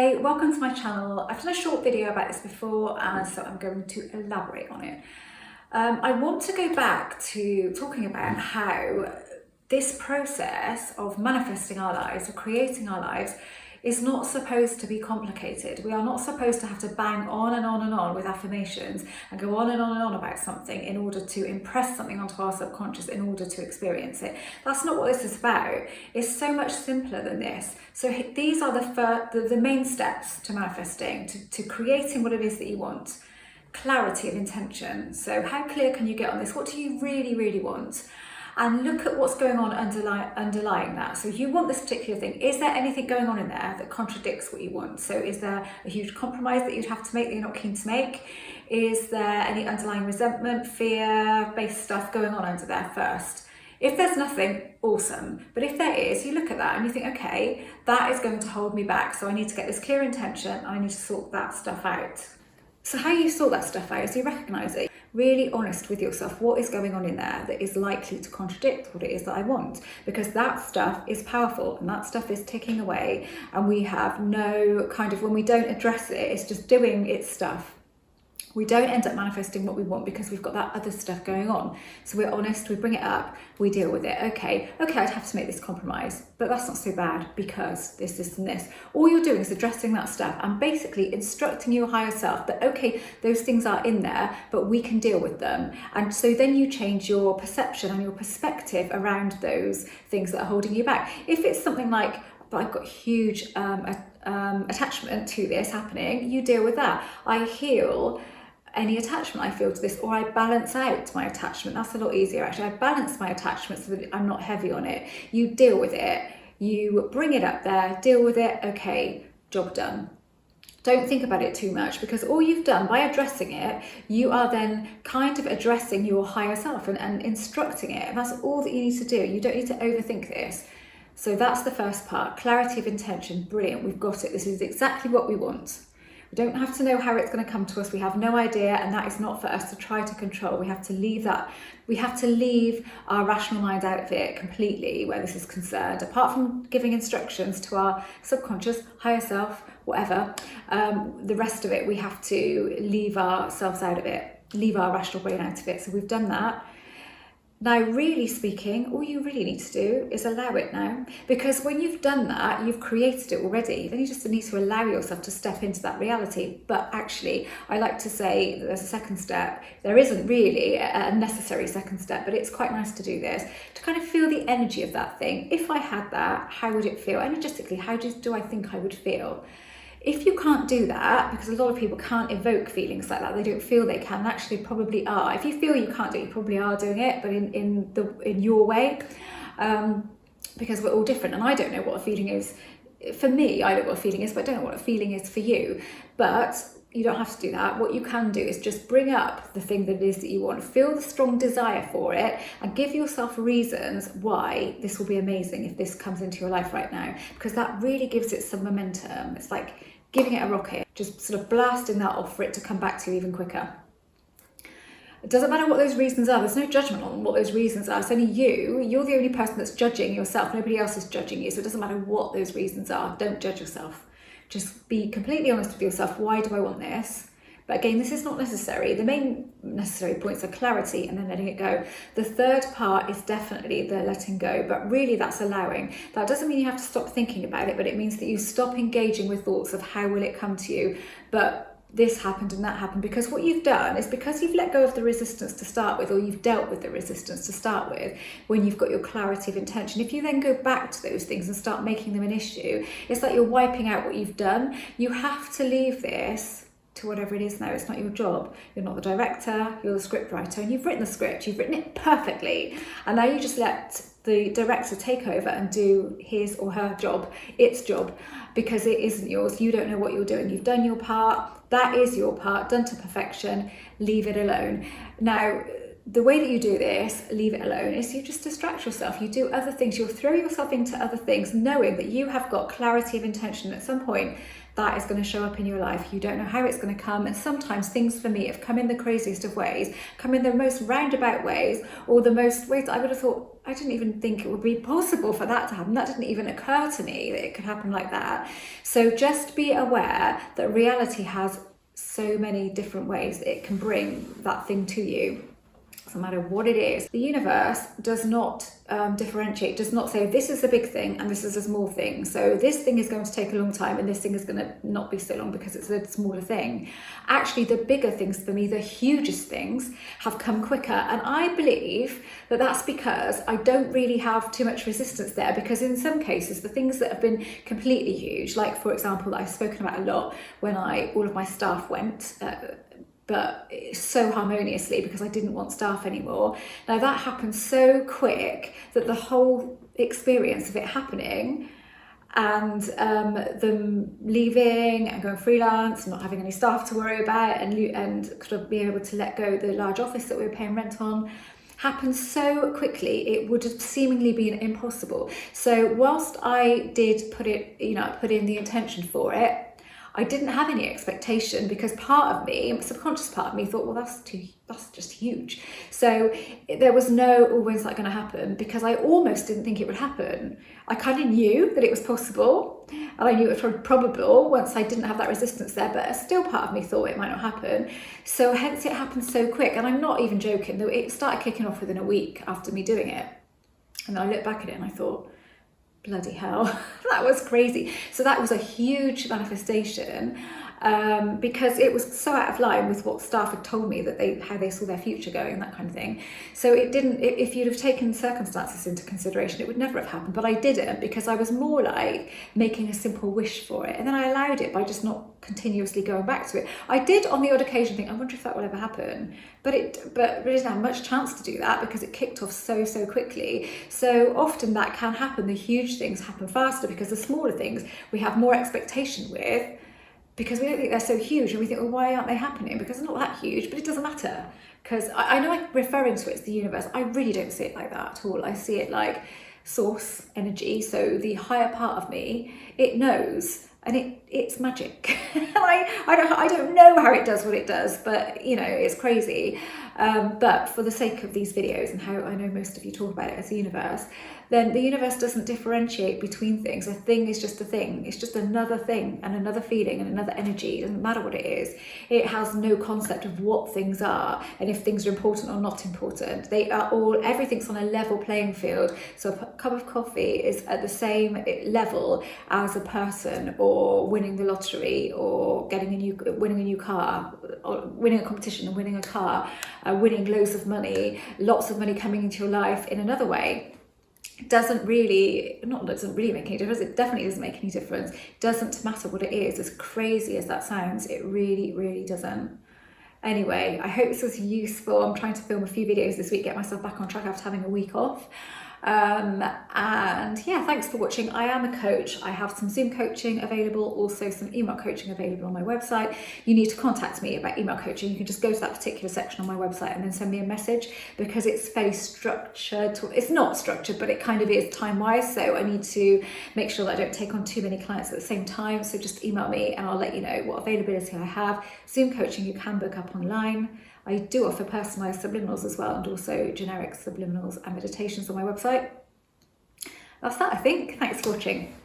Hey, welcome to my channel. I've done a short video about this before, and so I'm going to elaborate on it. I want to go back to talking about how this process of manifesting our lives, of creating our lives, is not supposed to be complicated. We are not supposed to have to bang on and on and on with affirmations and go on and on and on about something in order to impress something onto our subconscious in order to experience it. That's not what this is about. It's so much simpler than this. So these are the main steps to manifesting, to creating what it is that you want. Clarity of intention. So how clear can you get on this? What do you really, really want? And look at what's going on underlying that. So if you want this particular thing, is there anything going on in there that contradicts what you want? So is there a huge compromise that you'd have to make that you're not keen to make? Is there any underlying resentment, fear-based stuff going on under there first? If there's nothing, awesome. But if there is, you look at that and you think, okay, that is going to hold me back. So I need to get this clear intention and I need to sort that stuff out. So how you sort that stuff out is you recognise it. Really honest with yourself, what is going on in there that is likely to contradict what it is that I want, because that stuff is powerful and that stuff is ticking away, and we have no kind of, when we don't address it, it's just doing its stuff. We don't end up manifesting what we want because we've got that other stuff going on. So we're honest, we bring it up, we deal with it. Okay, I'd have to make this compromise, but that's not so bad because this, and this. All you're doing is addressing that stuff and basically instructing your higher self that, okay, those things are in there, but we can deal with them. And so then you change your perception and your perspective around those things that are holding you back. If it's something like, but I've got huge attachment to this happening, you deal with that. I heal any attachment I feel to this, or I balance out my attachment. That's a lot easier actually. I balance my attachment so that I'm not heavy on it. You deal with it, you bring it up there, deal with it, okay, job done. Don't think about it too much, because all you've done by addressing it, you are then kind of addressing your higher self and instructing it. And that's all that you need to do. You don't need to overthink this. So that's the first part, clarity of intention. Brilliant, we've got it. This is exactly what we want. We don't have to know how it's going to come to us. We have no idea, and that is not for us to try to control. We have to leave that. We have to leave our rational mind out of it completely where this is concerned. Apart from giving instructions to our subconscious, higher self, whatever, the rest of it, we have to leave ourselves out of it, leave our rational brain out of it. So we've done that. Now, really speaking, all you really need to do is allow it now, because when you've done that, you've created it already. Then you just need to allow yourself to step into that reality. But actually, I like to say that there's a second step. There isn't really a necessary second step, but it's quite nice to do this, to kind of feel the energy of that thing. If I had that, how would it feel? Energetically, how do I think I would feel? If you can't do that, because a lot of people can't evoke feelings like that, they don't feel they can, actually probably are. If you feel you can't do it, you probably are doing it, but in your way, because we're all different. And I don't know what a feeling is. For me, I know what a feeling is, but I don't know what a feeling is for you. But you don't have to do that. What you can do is just bring up the thing that it is that you want, feel the strong desire for it, and give yourself reasons why this will be amazing if this comes into your life right now, because that really gives it some momentum. It's like giving it a rocket, just sort of blasting that off for it to come back to you even quicker. It doesn't matter what those reasons are. There's no judgment on what those reasons are. It's only you. You're the only person that's judging yourself. Nobody else is judging you. So it doesn't matter what those reasons are. Don't judge yourself. Just be completely honest with yourself. Why do I want this? But again, this is not necessary. The main necessary points are clarity and then letting it go. The third part is definitely the letting go, but really that's allowing. That doesn't mean you have to stop thinking about it, but it means that you stop engaging with thoughts of how will it come to you. But this happened and that happened, because what you've done is, because you've let go of the resistance to start with, or you've dealt with the resistance to start with, when you've got your clarity of intention, if you then go back to those things and start making them an issue, it's like you're wiping out what you've done. You have to leave this to whatever it is now. It's not your job. You're not the director, you're the script writer, and you've written the script, you've written it perfectly, and now you just let the director take over and do his or her job, its job, because it isn't yours. You don't know what you're doing. You've done your part. That is your part, done to perfection. Leave it alone. Now, the way that you do this, leave it alone, is you just distract yourself. You do other things. You'll throw yourself into other things, knowing that you have got clarity of intention. At some point, that is going to show up in your life. You don't know how it's going to come. And sometimes things for me have come in the craziest of ways, come in the most roundabout ways, or the most ways that I would have thought, I didn't even think it would be possible for that to happen. That didn't even occur to me that it could happen like that. So just be aware that reality has so many different ways that it can bring that thing to you. No matter what it is, the universe does not differentiate, does not say this is a big thing and this is a small thing. So this thing is going to take a long time and this thing is going to not be so long because it's a smaller thing. Actually, the bigger things for me, the hugest things, have come quicker. And I believe that that's because I don't really have too much resistance there, because in some cases, the things that have been completely huge, like for example, I've spoken about a lot when all of my staff went, but so harmoniously, because I didn't want staff anymore. Now that happened so quick that the whole experience of it happening and them leaving and going freelance, not having any staff to worry about, and sort of being able to let go the large office that we were paying rent on, happened so quickly, it would have seemingly been impossible. So whilst I did put in the intention for it, I didn't have any expectation, because part of me, a subconscious part of me, thought, well, that's just huge. So there was no, oh, when's that going to happen? Because I almost didn't think it would happen. I kind of knew that it was possible, and I knew it was probable once I didn't have that resistance there, but still part of me thought it might not happen. So hence it happened so quick. And I'm not even joking, though, it started kicking off within a week after me doing it. And then I looked back at it and I thought, bloody hell, that was crazy. So that was a huge manifestation, because it was so out of line with what staff had told me, that how they saw their future going, that kind of thing. So it didn't, if you'd have taken circumstances into consideration, it would never have happened. But I didn't, because I was more like making a simple wish for it, and then I allowed it by just not continuously going back to it. I did on the odd occasion think, I wonder if that will ever happen, but it didn't have much chance to do that, because it kicked off so quickly. So often that can happen. The huge things happen faster, because the smaller things we have more expectation with, because we don't think they're so huge, and we think, well, why aren't they happening? Because they're not that huge. But it doesn't matter, because I know I'm referring to it as the universe. I really don't see it like that at all. I see it like source energy. So the higher part of me, it knows, and it's magic. I don't know how it does what it does, but it's crazy. But for the sake of these videos, and how I know most of you talk about it as the universe, then the universe doesn't differentiate between things. A thing is just a thing. It's just another thing and another feeling and another energy. It doesn't matter what it is. It has no concept of what things are and if things are important or not important. They are everything's on a level playing field. So a cup of coffee is at the same level as a person, or winning the lottery, or winning a new car, or winning a competition and winning a car, winning loads of money, lots of money coming into your life in another way. Doesn't really make any difference. It definitely doesn't make any difference. Doesn't matter what it is, as crazy as that sounds, it really doesn't. Anyway, I hope this was useful. I'm trying to film a few videos this week, get myself back on track after having a week off. And yeah, thanks for watching. I am a coach. I have some Zoom coaching available, also some email coaching available on my website. You need to contact me about email coaching. You can just go to that particular section on my website and then send me a message, because it's fairly structured. It's not structured, but it kind of is time-wise. So I need to make sure that I don't take on too many clients at the same time. So just email me and I'll let you know what availability I have. Zoom coaching you can book up online. I do offer personalised subliminals as well, and also generic subliminals and meditations on my website. That's that, I think. Thanks for watching.